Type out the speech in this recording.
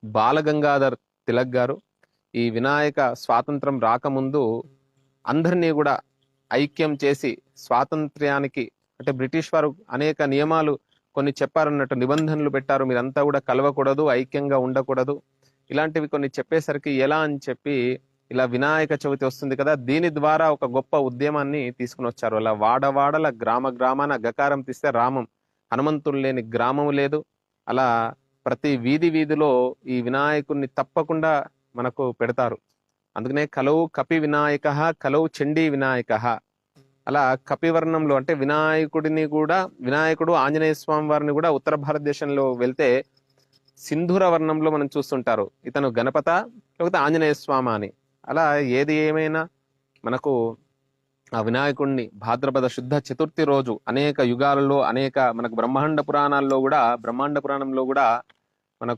బాలగంగాధర్ తిలక్ గారు ఈ వినాయక స్వాతంత్రం రాకముందు అందరినీ కూడా ఐక్యం చేసి స్వాతంత్ర్యానికి, అంటే బ్రిటిష్ వారు అనేక నియమాలు కొన్ని చెప్పారన్నట్టు, నిబంధనలు పెట్టారు, మీరంతా కూడా కలవకూడదు, ఐక్యంగా ఉండకూడదు, ఇలాంటివి కొన్ని చెప్పేసరికి ఎలా అని చెప్పి ఇలా వినాయక చవితి వస్తుంది కదా, దీని ద్వారా ఒక గొప్ప ఉద్యమాన్ని తీసుకుని వచ్చారు. అలా వాడవాడల గ్రామ గ్రామాన గకారం తీస్తే రామం, హనుమంతుడు లేని గ్రామం లేదు. అలా ప్రతి వీధి వీధిలో ఈ వినాయకుడిని తప్పకుండా మనకు పెడతారు. అందుకనే కలవు కపి వినాయక, కలవు చండీ వినాయక. అలా కపివర్ణంలో అంటే వినాయకుడిని కూడా, వినాయకుడు ఆంజనేయ స్వామి వారిని కూడా ఉత్తర భారతదేశంలో వెళ్తే సింధూర వర్ణంలో మనం చూస్తుంటారు, ఇతను గణపత లేకపోతే ఆంజనేయ స్వామి అని. అలా ఏది ఏమైనా మనకు ఆ వినాయకుడిని భాద్రపద శుద్ధ చతుర్థి రోజు అనేక యుగాలలో అనేక మనకు బ్రహ్మాండ పురాణంలో కూడా